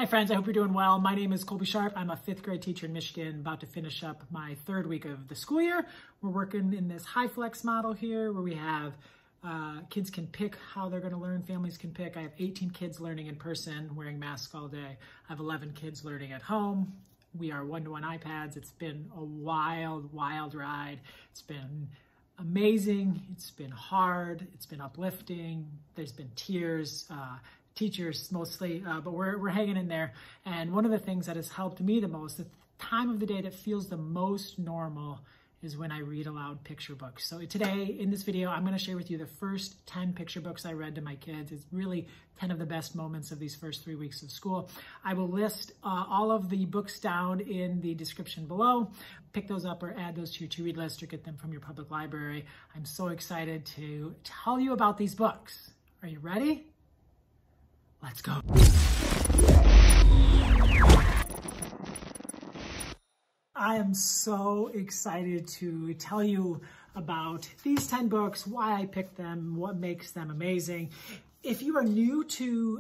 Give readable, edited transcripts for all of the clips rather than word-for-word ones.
Hi friends, I hope you're doing well. My name is Colby Sharp. I'm a 5th grade teacher in Michigan, about to finish up my 3rd week of the school year. We're working in this high flex model here where we have kids can pick how they're going to learn. Families can pick. I have 18 kids learning in person, wearing masks all day. I have 11 kids learning at home. We are one-to-one iPads. It's been a wild, wild ride. It's been amazing. It's been hard. It's been uplifting. There's been tears. Teachers mostly, but we're hanging in there. And one of the things that has helped me the most, the time of the day that feels the most normal, is when I read aloud picture books. So today in this video, I'm going to share with you the first 10 picture books I read to my kids. It's really 10 of the best moments of these first 3 weeks of school. I will list all of the books down in the description below. Pick those up or add those to your to-read list or get them from your public library. I'm so excited to tell you about these books. Are you ready? Let's go. I am so excited to tell you about these 10 books, why I picked them, what makes them amazing. If you are new to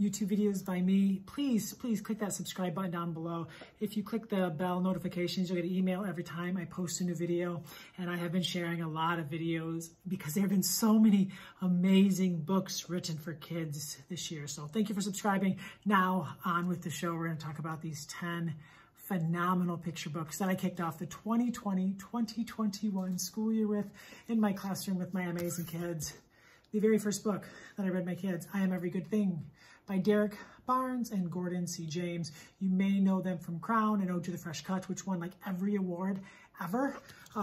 YouTube videos by me, please click that subscribe button down below. If you click the bell notifications, you'll get an email every time I post a new video. And I have been sharing a lot of videos because there have been so many amazing books written for kids this year. So thank you for subscribing. Now on with the show. We're going to talk about these 10 phenomenal picture books that I kicked off the 2020-2021 school year with in my classroom with my amazing kids. The very first book that I read my kids, I Am Every Good Thing, by Derek Barnes and Gordon C. James. You may know them from Crown and Ode to the Fresh Cut, which won like every award ever.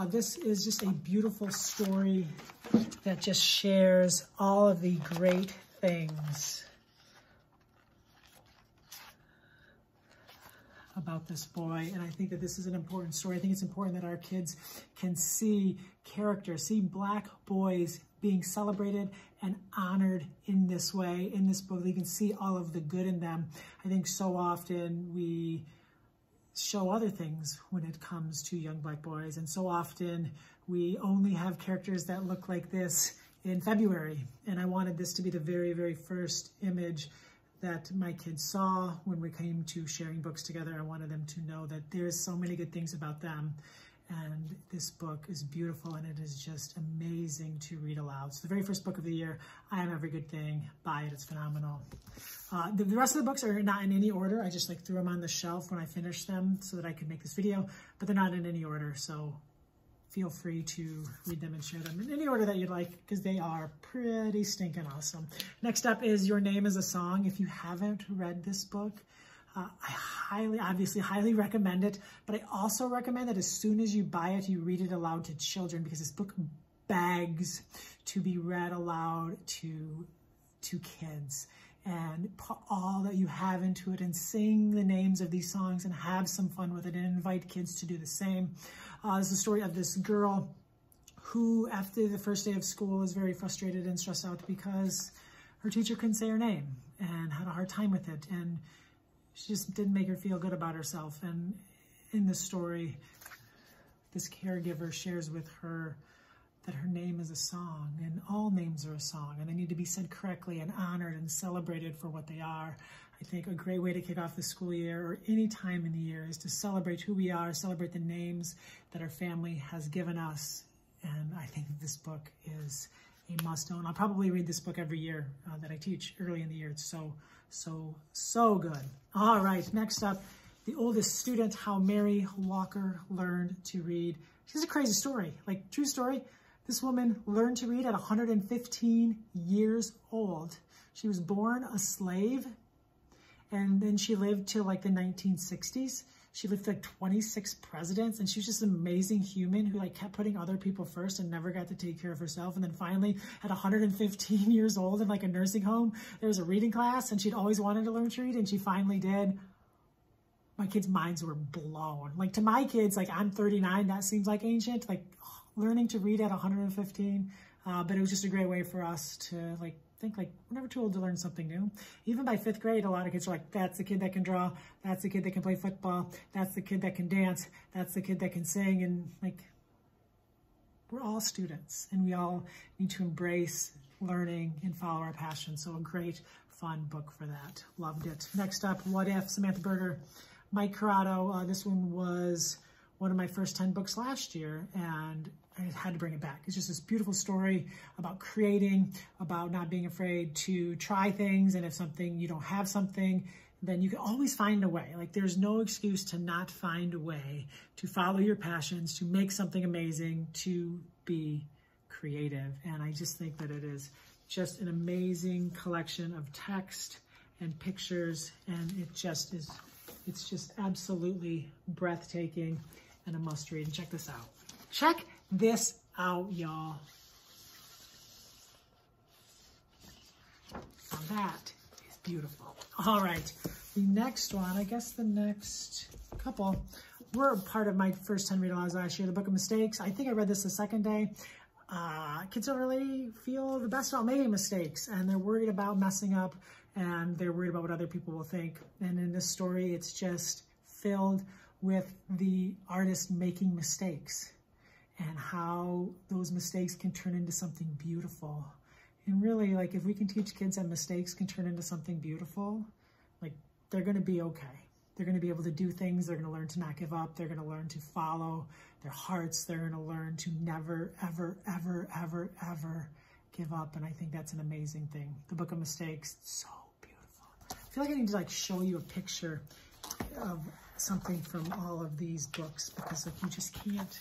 This is just a beautiful story that just shares all of the great things about this boy. And I think that this is an important story. I think it's important that our kids can see character, see Black boys being celebrated and honored in this way, in this book. They can see all of the good in them. I think so often we show other things when it comes to young Black boys. And so often we only have characters that look like this in February. And I wanted this to be the very, very first image that my kids saw when we came to sharing books together. I wanted them to know that there's so many good things about them. And this book is beautiful and it is just amazing to read aloud. It's the very first book of the year. I Am Every Good Thing. Buy it. It's phenomenal. The rest of the books are not in any order. I just threw them on the shelf when I finished them so that I could make this video, but they're not in any order. So feel free to read them and share them in any order that you'd like because they are pretty stinking awesome. Next up is Your Name is a Song. If you haven't read this book, I obviously highly recommend it, but I also recommend that as soon as you buy it, you read it aloud to children because this book begs to be read aloud to kids. And put all that you have into it and sing the names of these songs and have some fun with it and invite kids to do the same. It's the story of this girl who, after the first day of school, is very frustrated and stressed out because her teacher couldn't say her name and had a hard time with it. And she just didn't make her feel good about herself. And in this story, this caregiver shares with her that her name is a song and all names are a song and they need to be said correctly and honored and celebrated for what they are. I think a great way to kick off the school year or any time in the year is to celebrate who we are, celebrate the names that our family has given us. And I think this book is a must-own. I'll probably read this book every year that I teach early in the year. It's so good. All right, next up, The Oldest Student, How Mary Walker Learned to Read. This is a crazy story, like true story. This woman learned to read at 115 years old. She was born a slave, and then she lived till like the 1960s. She lived like 26 presidents, and she was just an amazing human who like kept putting other people first and never got to take care of herself. And then finally, at 115 years old in like a nursing home, there was a reading class, and she'd always wanted to learn to read, and she finally did. My kids' minds were blown. Like to my kids, like I'm 39, that seems like ancient. Like learning to read at 115, but it was just a great way for us to think we're never too old to learn something new. Even by 5th grade, a lot of kids are like, that's the kid that can draw, that's the kid that can play football, that's the kid that can dance, that's the kid that can sing. And like, we're all students and we all need to embrace learning and follow our passion. So a great fun book for that. Loved it. Next up, What If, Samantha Berger, Mike Corrado. This one was one of my first 10 books last year, and I had to bring it back. It's just this beautiful story about creating, about not being afraid to try things, and if you don't have something, then you can always find a way. Like, there's no excuse to not find a way to follow your passions, to make something amazing, to be creative. And I just think that it is just an amazing collection of text and pictures, and it's just absolutely breathtaking and a must read. And check this out. Check this out, y'all. Now that is beautiful. All right, the next one, I guess the next couple, were part of my first 10 read-alouds last year, The Book of Mistakes. I think I read this the second day. Kids don't really feel the best about making mistakes, and they're worried about messing up, and they're worried about what other people will think. And in this story, it's just filled with the artist making mistakes and how those mistakes can turn into something beautiful. And really, like, if we can teach kids that mistakes can turn into something beautiful, like, they're going to be okay. They're going to be able to do things. They're going to learn to not give up. They're going to learn to follow their hearts. They're going to learn to never, ever, ever, ever, ever give up. And I think that's an amazing thing. The Book of Mistakes, so beautiful. I feel like I need to, like, show you a picture of something from all of these books, because, like, you just can't,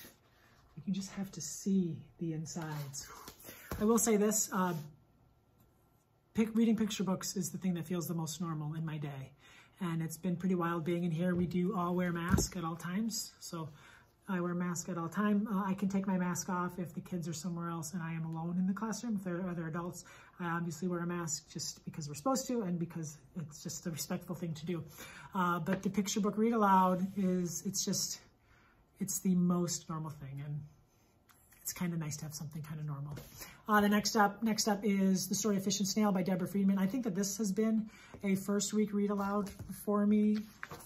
you just have to see the insides. I will say this, reading picture books is the thing that feels the most normal in my day. And it's been pretty wild being in here. We do all wear masks at all times. So I wear a mask at all time. I can take my mask off if the kids are somewhere else and I am alone in the classroom. If there are other adults, I obviously wear a mask just because we're supposed to and because it's just a respectful thing to do. But the picture book read aloud it's the most normal thing. And it's kind of nice to have something kind of normal. The next up is The Story of Fish and Snail by Deborah Friedman. I think that this has been a first week read aloud for me.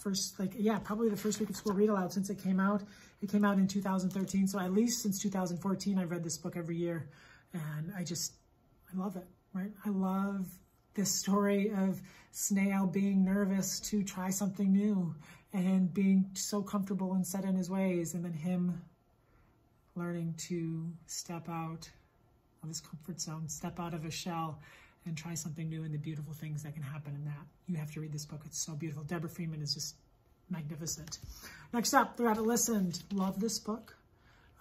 Probably the first week of school read aloud since it came out. It came out in 2013, so at least since 2014, I've read this book every year, and I love it, right? I love this story of Snail being nervous to try something new and being so comfortable and set in his ways, and then him learning to step out of his comfort zone, step out of his shell, and try something new, and the beautiful things that can happen in that. You have to read this book. It's so beautiful. Deborah Friedman is just magnificent. Next up, The Rabbit Listened. Love this book.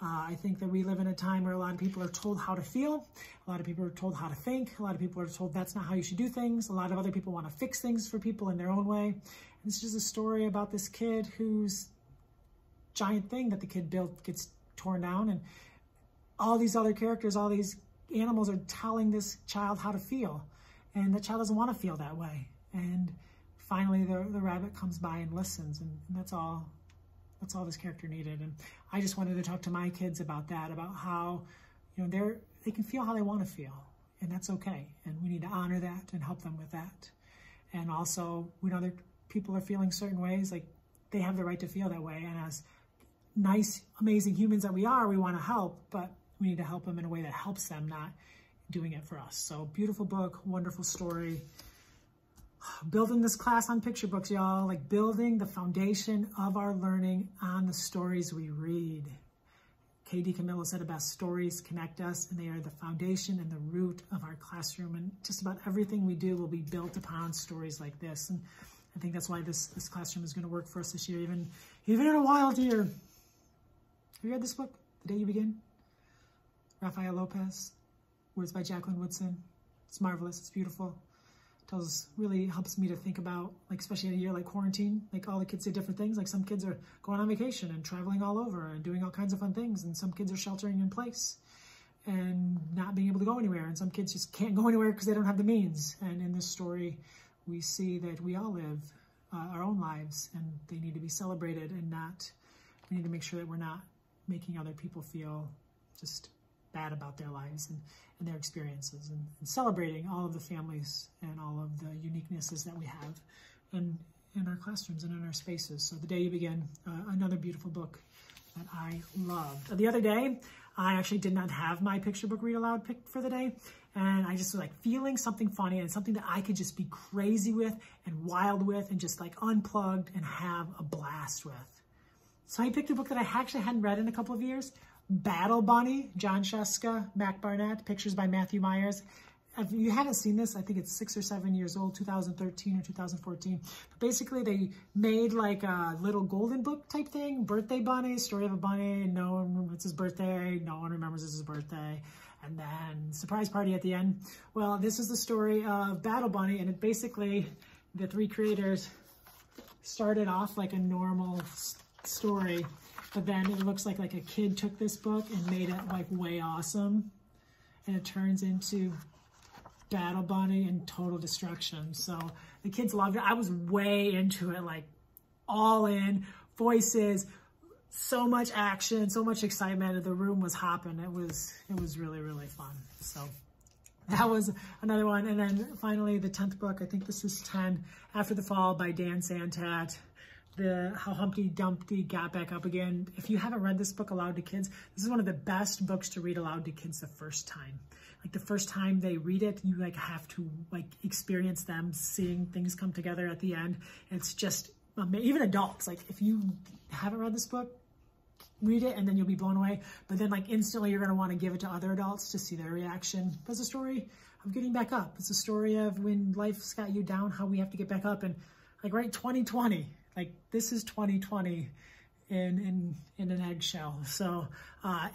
I think that we live in a time where a lot of people are told how to feel. A lot of people are told how to think. A lot of people are told that's not how you should do things. A lot of other people want to fix things for people in their own way. And it's just a story about this kid whose giant thing that the kid built gets torn down, and all these other characters, all these animals are telling this child how to feel, and the child doesn't want to feel that way. And finally the rabbit comes by and listens, and that's all this character needed. And I just wanted to talk to my kids about that, about how, you know, they can feel how they want to feel, and that's okay, and we need to honor that and help them with that. And also, when other people are feeling certain ways, like, they have the right to feel that way, and as nice, amazing humans that we are, we want to help, but we need to help them in a way that helps them, not doing it for us. So beautiful book, wonderful story. Building this class on picture books, y'all, like building the foundation of our learning on the stories we read. K.D. Camillo said it best, stories connect us, and they are the foundation and the root of our classroom. And just about everything we do will be built upon stories like this. And I think that's why this classroom is going to work for us this year, even in a wild year. Have you read this book, The Day You Begin? Rafael Lopez, words by Jacqueline Woodson. It's marvelous, it's beautiful. Really helps me to think about, like, especially in a year like quarantine, like all the kids do different things. Like some kids are going on vacation and traveling all over and doing all kinds of fun things. And some kids are sheltering in place and not being able to go anywhere. And some kids just can't go anywhere because they don't have the means. And in this story, we see that we all live our own lives, and they need to be celebrated, and we need to make sure that we're not making other people feel just bad about their lives and their experiences, and celebrating all of the families and all of the uniquenesses that we have in our classrooms and in our spaces. So The Day You Begin, another beautiful book that I loved. The other day, I actually did not have my picture book read aloud picked for the day. And I just was like feeling something funny and something that I could just be crazy with and wild with and just like unplugged and have a blast with. So I picked a book that I actually hadn't read in a couple of years. Battle Bunny, John Sheska, Mac Barnett, pictures by Matthew Myers. If you haven't seen this, I think it's 6 or 7 years old, 2013 or 2014. But basically, they made like a little golden book type thing, birthday bunny, story of a bunny. No one remembers his birthday. No one remembers his birthday. And then surprise party at the end. Well, this is the story of Battle Bunny, and it basically, the 3 creators started off like a normal story, but then it looks like a kid took this book and made it like way awesome, and it turns into Battle Bunny and total destruction. So the kids loved it. I was way into it, like all in, voices, so much action, so much excitement. The room was hopping. It was really, really fun. So that was another one. And then finally the 10th book, I think this is 10, After the Fall by Dan Santat. How Humpty Dumpty Got Back Up Again. If you haven't read this book aloud to kids, this is one of the best books to read aloud to kids the first time. Like the first time they read it, you like have to like experience them seeing things come together at the end. It's just, even adults, like if you haven't read this book, read it and then you'll be blown away. But then like instantly you're gonna wanna give it to other adults to see their reaction. But it's a story of getting back up. It's a story of when life's got you down, how we have to get back up. And like, right, 2020, like this is 2020 in an eggshell. So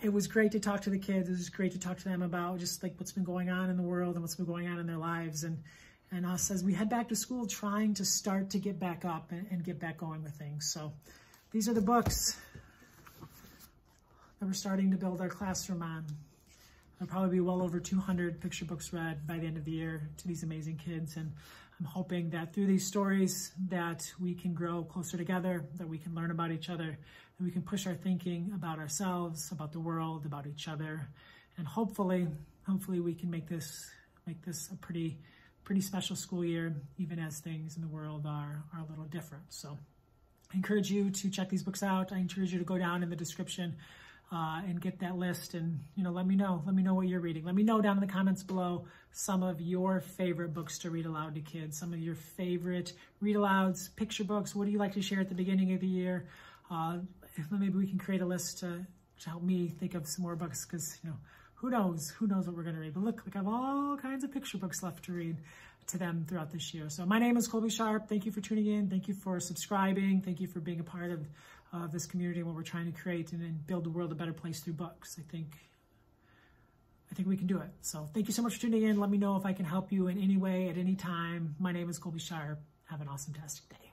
it was great to talk to the kids. It was great to talk to them about just like what's been going on in the world and what's been going on in their lives. And us as we head back to school, trying to start to get back up and get back going with things. So these are the books that we're starting to build our classroom on. There'll probably be well over 200 picture books read by the end of the year to these amazing kids. And I'm hoping that through these stories that we can grow closer together, that we can learn about each other, that we can push our thinking about ourselves, about the world, about each other. And hopefully we can make this a pretty special school year, even as things in the world are a little different. So I encourage you to check these books out. I encourage you to go down in the description and get that list, and let me know what you're reading. Let me know down in the comments below some of your favorite books to read aloud to kids, some of your favorite read alouds, picture books. What do you like to share at the beginning of the year? Maybe we can create a list to help me think of some more books, because who knows what we're gonna read. But look, I have all kinds of picture books left to read to them throughout this year. So my name is Colby Sharp. Thank you for tuning in. Thank you for subscribing. Thank you for being a part of this community and what we're trying to create and build the world a better place through books. I think we can do it. So thank you so much for tuning in. Let me know if I can help you in any way at any time. My name is Colby Sharp. Have an awesome, fantastic day.